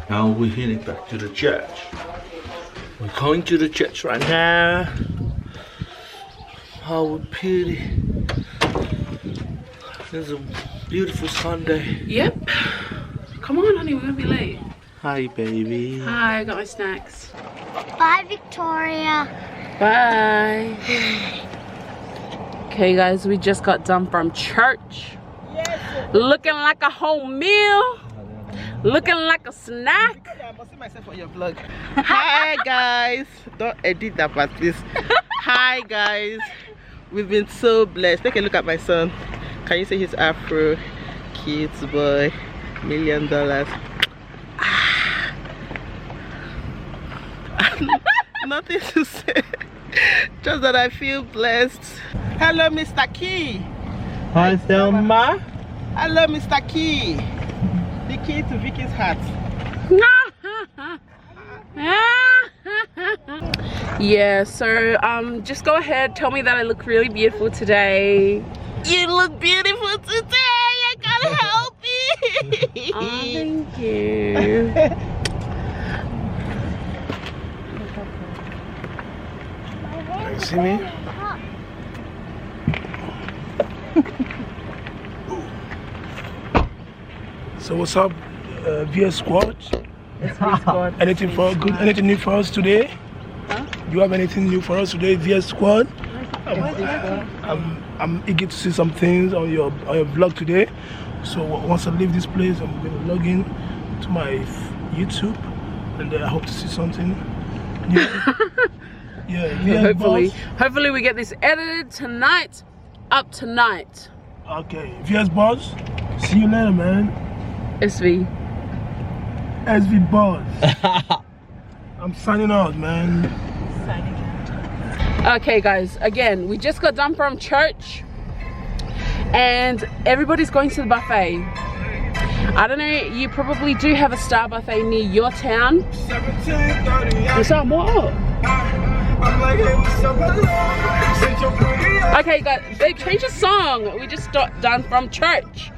Now we're heading back to the church. We're going to the church right now. Oh, pretty. It's a beautiful Sunday. Yep. Come on, honey, we're gonna be late. Hi, baby. Hi, I got my snacks. Bye, Victoria. Bye. Okay, guys, we just got done from church. Yes. Looking like a home meal. Looking like a snack. I must see myself on your vlog. Hi, guys. Don't edit that part, please. Hi, guys. We've been so blessed. Take a look at my son. Can you see his afro? Cute boy. $1 million. Nothing to say. Just that I feel blessed. Hello, Mr. Key. Hi, Selma. Hello, Mr. Key. The key to Vicky's heart. Yeah, so just go ahead, tell me that I look really beautiful today. You look beautiful today. I can't help it. Oh, thank you. Can you see me? So what's up, VS Squad? It's V Squad. Anything for good? Anything new for us today? Huh? Do you have anything new for us today, VS Squad? I'm eager to see some things on your vlog today. So once I leave this place, I'm going to log in to my YouTube, and I hope to see something new. Yeah, VS Hopefully we get this edited tonight, up tonight. Okay, VS Boss. See you later, man. SV. SV Boss. I'm signing out, man. Okay, guys, again, we just got done from church and everybody's going to the buffet. I don't know, you probably do have a star buffet near your town. What's up, what? Okay, guys, babe, change the song. We just got done from church.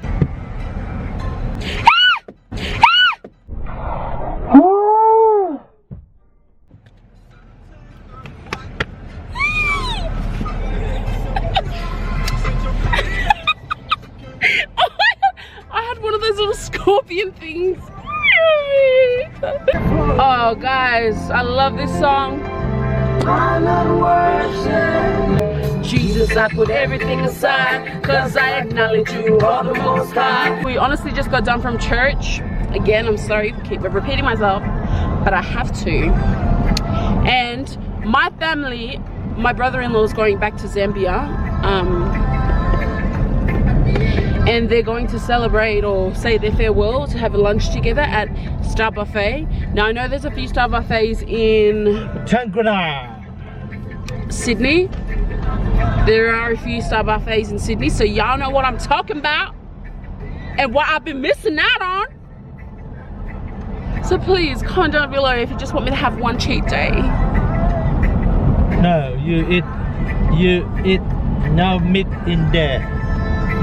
Scorpion things. Oh guys, I love this song. Jesus, I put everything aside, cause I acknowledge you are the most high. We honestly just got done from church. Again, I'm sorry to keep repeating myself, but I have to. And my family, my brother-in-law is going back to Zambia. And they're going to celebrate or say their farewell to have a lunch together at Star Buffet. Now I know there's a few Star Buffets in Sydney. There are a few Star Buffets in Sydney, so y'all know what I'm talking about and what I've been missing out on. So please comment down below if you just want me to have one cheat day. No, you eat no meat in there.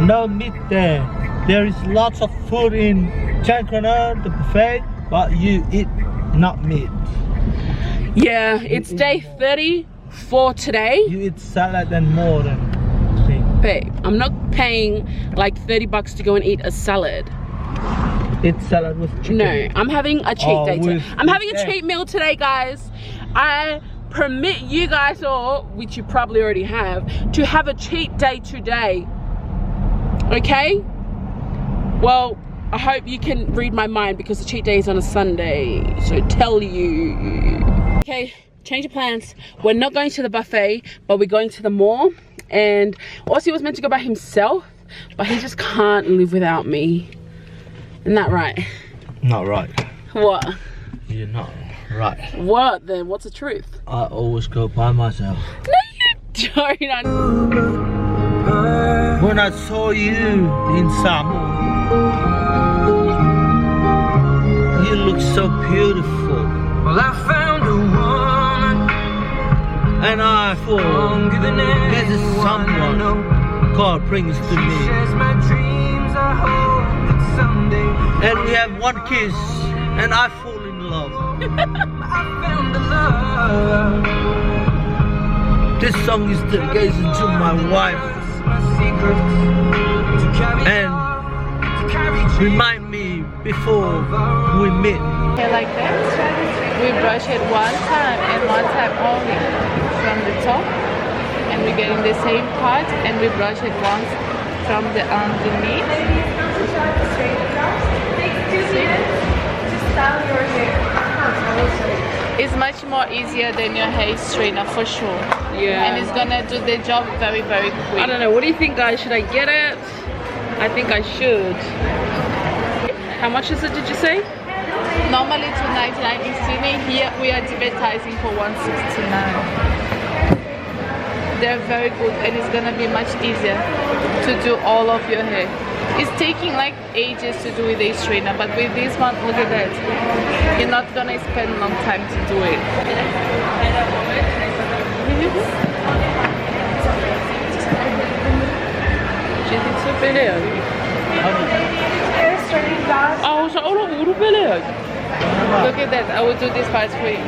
No meat there. There is lots of food in Chankana, the buffet, but you eat not meat. Yeah, it's day 34 today. You eat salad and more than thing. Babe, I'm not paying like 30 bucks to go and eat a salad. Eat salad with chicken. No, I'm having a cheat day today. I'm having a chicken. cheat meal today, guys. I permit you guys all, which you probably already have, to have a cheat day today. Okay? Well, I hope you can read my mind because the cheat day is on a Sunday. So tell you. Okay, change of plans. We're not going to the buffet, but we're going to the mall. And Aussie was meant to go by himself, but he just can't live without me. Isn't that right? Not right. What? You're not right. What then? What's the truth? I always go by myself. No, you don't. When I saw you in summer, you look so beautiful. Well, I found a woman, and I thought this is someone God brings to me. And we have one kiss, and I fall love. This song is dedicated to my wife and remind me before we meet. Hair like that. We brush it one time and one time only from the top, and we get in the same part and we brush it once from the underneath. It's much more easier than your hair straightener for sure. Yeah. And it's gonna do the job very, very quick. I don't know. What do you think, guys? Should I get it? I think I should. How much is it, did you say? Normally $2.99 in Sydney. Here we are advertising for $169. They're very good, and it's gonna be much easier to do all of your hair. It's taking like ages to do with a straightener, but with this one, look at that. You're not gonna spend a long time to do it. Look at that. I will do this part for you.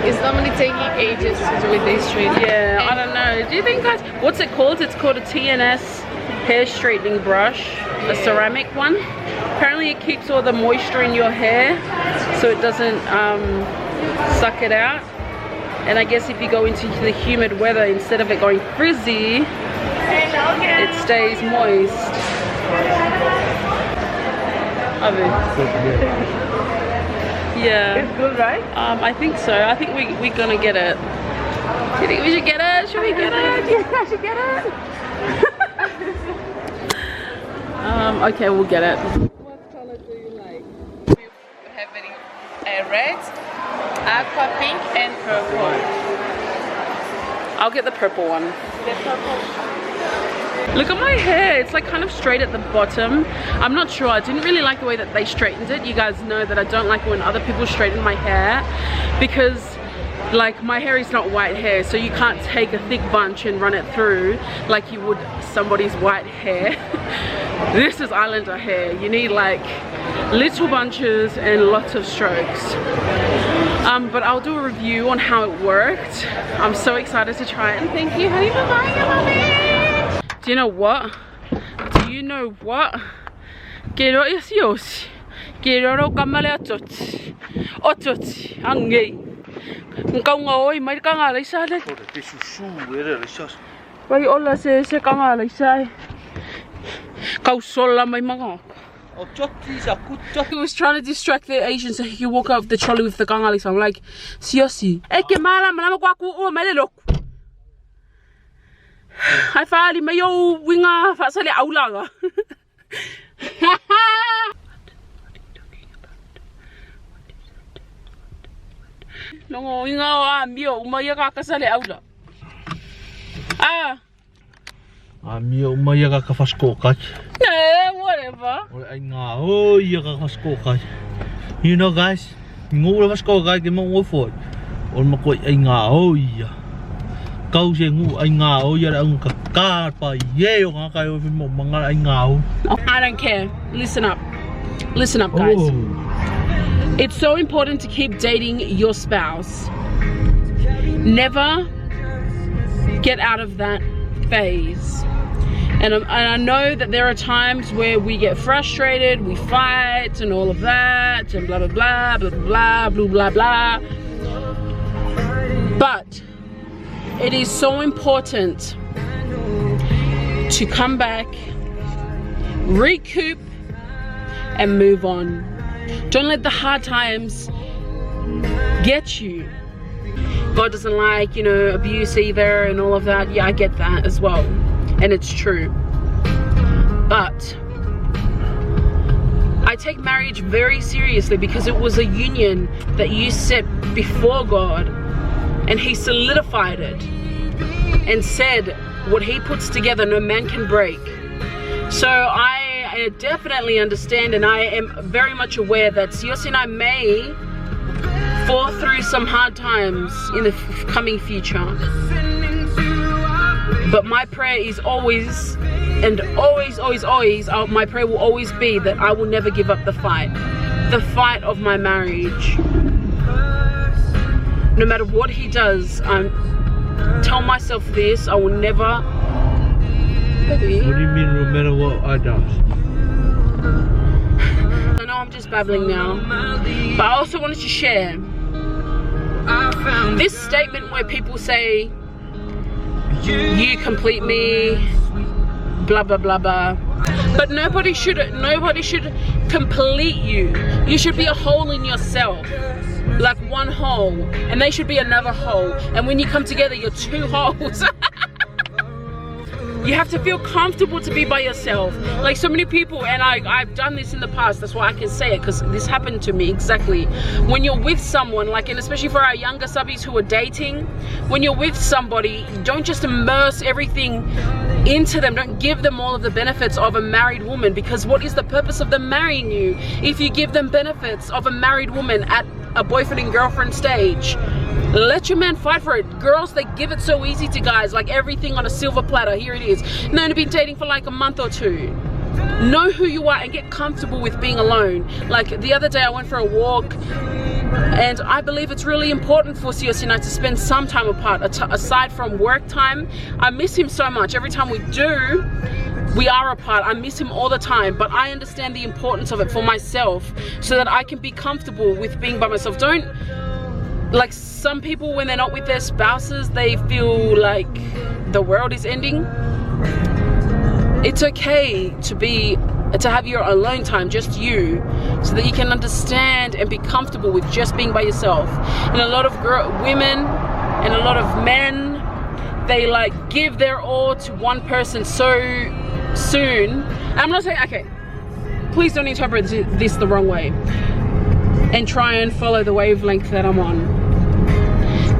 It's normally taking ages to do with this straightener. Yeah, I don't know. Do you think, guys, what's it called? It's called a TNS hair straightening brush, a ceramic one. Apparently it keeps all the moisture in your hair so it doesn't suck it out. And I guess if you go into the humid weather, instead of it going frizzy, it stays moist. Yeah. It's good, right? I think so. I think we're gonna get it. Do you think we should get it? Should we get it? Do you think I should get it? Okay, we'll get it. What color do you like? We have it in red, aqua pink, and purple. I'll get the purple one. The purple. Look at my hair. It's like kind of straight at the bottom. I'm not sure. I didn't really like the way that they straightened it. You guys know that I don't like when other people straighten my hair because like my hair is not white hair, so you can't take a thick bunch and run it through like you would somebody's white hair. This is islander hair. You need like little bunches and lots of strokes. But I'll do a review on how it worked. I'm so excited to try it. And thank you, honey, for buying it for me. Do you know what? Do you know what? Quiero Siaosi. Quiero kamale atot. Otot. Angay. Ngau ngoi mai kanga lai sa le. Bai ola se kanga lai sa. Kau sola mai manga. He was trying to distract the Asian so he could walk out of the trolley with the kanga lai sa. I'm like, Siaosi. Ke mala mana kwa ku o mai le lok. Hai fa li mai yo winga fa sa le aula. Longo winga wa mio umaya ka kasale aula. Mio umaya ka faskokat. Whatever. You know, guys, ngủ faskokat ke mo for. Or makoi ai nga oya. Kau se ngu ai nga oya ang ka pa ye o nga kayo mo mga ai nga. I don't care. Listen up. Listen up, guys. Oh. It's so important to keep dating your spouse. Never get out of that phase. And I know that there are times where we get frustrated, we fight and all of that and blah blah blah blah blah blah blah blah. But it is so important to come back, recoup, and move on. Don't let the hard times get you. God doesn't like, you know, abuse either and all of that. Yeah, I get that as well. And it's true. But I take marriage very seriously because it was a union that you set before God, and He solidified it and said what He puts together no man can break. So I definitely understand, and I am very much aware that Siaosi and I may fall through some hard times in the coming future. But my prayer is always And always, always, always, my prayer will always be that I will never give up the fight of my marriage. No matter what he does, tell myself this: I will never. Baby. What do you mean, no matter what I do? I know I'm just babbling now, but I also wanted to share this statement where people say, "You complete me," blah blah blah blah. But nobody should complete you. You should be a whole in yourself, like one whole, and they should be another whole. And when you come together, you're two wholes. You have to feel comfortable to be by yourself. Like so many people, and I've done this in the past, that's why I can say it, because this happened to me exactly. When you're with someone, like, and especially for our younger subbies who are dating, when you're with somebody, don't just immerse everything into them. Don't give them all of the benefits of a married woman, because what is the purpose of them marrying you if you give them benefits of a married woman at a boyfriend and girlfriend stage? Let your man fight for it. Girls, they give it so easy to guys, like everything on a silver platter. Here it is. No, I've been dating for like a month or two. Know who you are and get comfortable with being alone. Like the other day I went for a walk, and I believe it's really important for Siaosi and I to spend some time apart, aside from work time. I miss him so much. Every time we do, we are apart. I miss him all the time, but I understand the importance of it for myself so that I can be comfortable with being by myself. Don't, like some people, when they're not with their spouses, they feel like the world is ending. It's okay to have your alone time, just you, so that you can understand and be comfortable with just being by yourself. And a lot of women and a lot of men, they like give their all to one person so soon. I'm not saying, okay, please don't interpret this the wrong way and try and follow the wavelength that I'm on.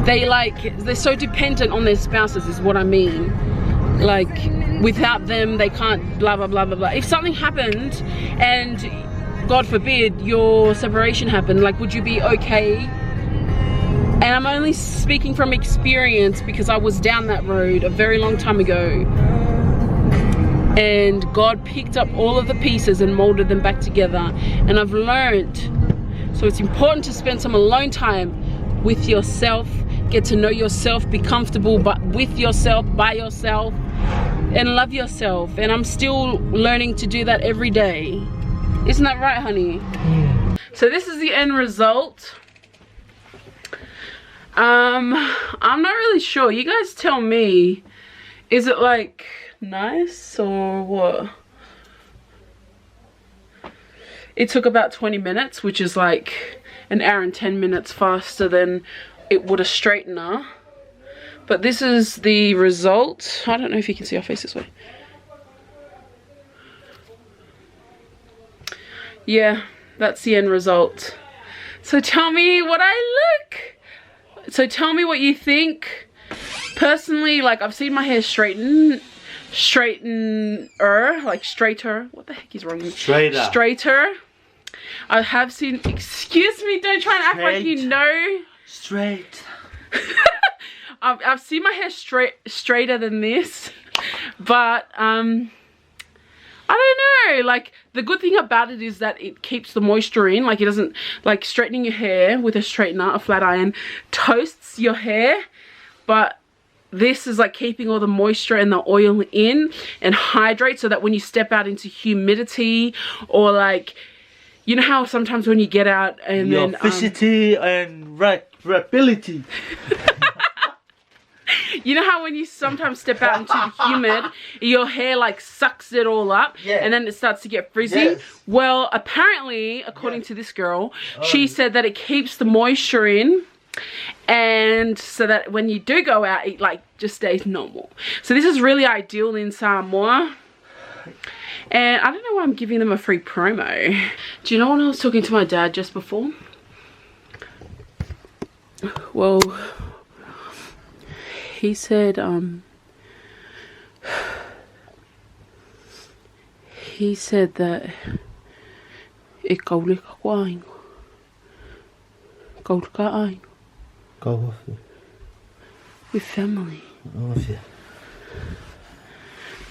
They're so dependent on their spouses is what I mean. Like without them they can't blah blah blah blah blah. If something happened and God forbid your separation happened, like would you be okay? And I'm only speaking from experience because I was down that road a very long time ago, and God picked up all of the pieces and molded them back together, and I've learned. So it's important to spend some alone time with yourself, get to know yourself, be comfortable but with yourself, by yourself, and love yourself. And I'm still learning to do that every day. Isn't that right, honey? Yeah. So this is the end result. I'm not really sure. You guys tell me. Is it like nice or what? It took about 20 minutes, which is like an hour and 10 minutes faster than it would a straightener. But this is the result. I don't know if you can see our face this way. Yeah, that's the end result. So tell me what I look. So tell me what you think. Personally, like I've seen my hair straightener, like straighter. What the heck is wrong with me? Straighter. I have seen, excuse me, don't try and act like you know. Straight. I've seen my hair straighter than this, but I don't know, like the good thing about it is that it keeps the moisture in. Like it doesn't, like straightening your hair with a straightener, a flat iron, toasts your hair, but this is like keeping all the moisture and the oil in and hydrate, so that when you step out into humidity, or like, you know how sometimes when you get out and your then efficiency and rapidity. You know how when you sometimes step out into the humid, your hair like sucks it all up, and then it starts to get frizzy? Yes. Well, apparently, according to this girl, she said that it keeps the moisture in, and so that when you do go out, it like just stays normal. So this is really ideal in Samoa. And I don't know why I'm giving them a free promo. Do you know when I was talking to my dad just before? Well, he said, that e kaule ka kwaingo. Kaule ka aino. Go off. With family. Off, yeah.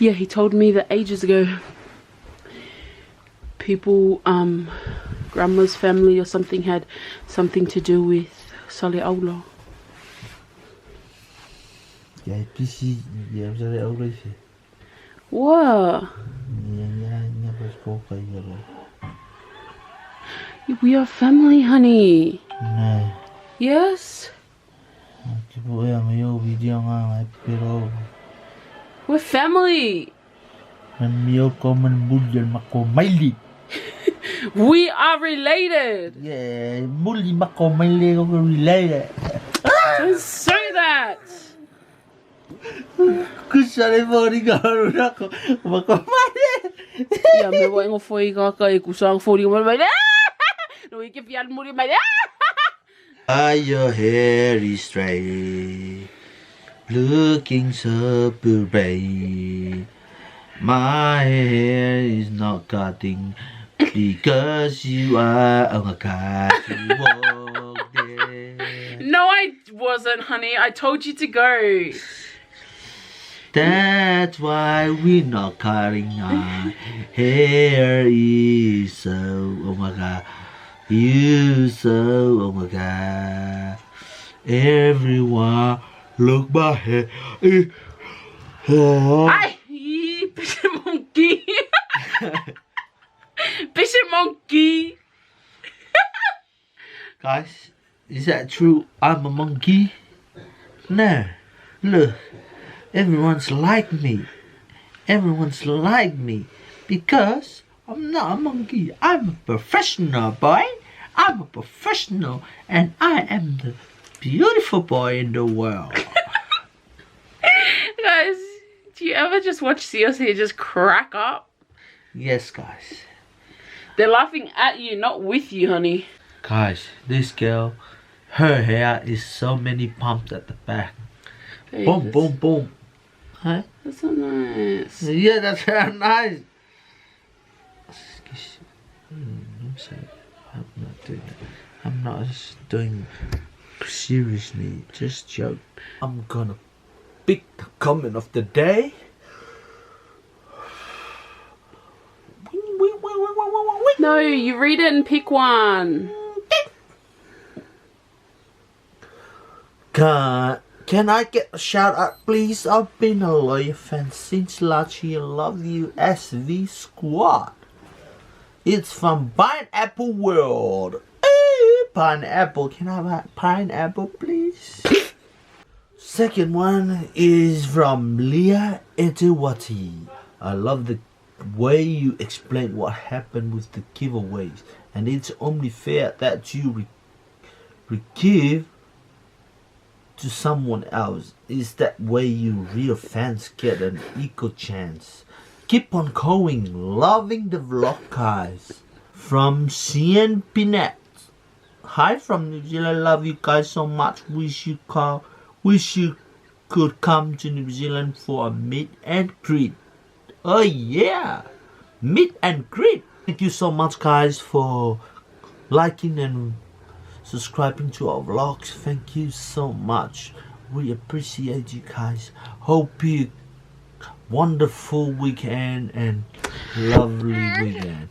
Yeah, he told me that ages ago. People, grandma's family or something had something to do with Siaosi. Vậy PC giờ ra đây rồi. Wow. Nhà bớt cô cái rồi. We are family, honey. Này. Yes. Cái bộ em yêu video ngang pero. We're family. Mình yêu cô mình bully mà cô Miley. We are related. Yeah, bully mà cô Miley cô related. Don't say that. Cứ sao đây vô đi gọi đó mà cô Miley. Yeah, me voy a foi cái kusang foi mà mày. No, cái phiền muri mày. Your hair is straight, looking so pretty. My hair is not cutting because you are a cat who walked there. No, I wasn't, honey. I told you to go. That's why we're not cutting our hair is so, oh my god. You so, oh my god. Everyone, look my hair. Ay, bishop monkey. Bishop monkey. Guys, is that true? I'm a monkey? No. Look, everyone's like me. Everyone's like me because I'm not a monkey. I'm a professional boy. I'm a professional and I am the beautiful boy in the world. Guys, do you ever just watch Siaosi just crack up? Yes, guys. They're laughing at you, not with you, honey. Guys, this girl, her hair is so many pumps at the back. Boom, boom, boom. Huh? That's so nice. Yeah, that's very nice. I'm sorry. I'm not doing that. I'm not just doing seriously, just joke. I'm gonna pick the comment of the day. No, you read it and pick one. Can I get a shout out, please? I've been a loyal fan since last year. Love you, SV Squad. It's from Pineapple World. Hey, pineapple. Can I have a pineapple, please? Second one is from Leah Etewati. I love the way you explain what happened with the giveaways, and it's only fair that you give to someone else. Is that way you real fans get an equal chance. Keep on going, loving the vlog, guys. From Cian Pinet. Hi from New Zealand, love you guys so much. Wish you could come to New Zealand for a meet and greet. Oh yeah, meet and greet. Thank you so much, guys, for liking and subscribing to our vlogs. Thank you so much. We appreciate you guys. Hope you wonderful weekend and lovely weekend.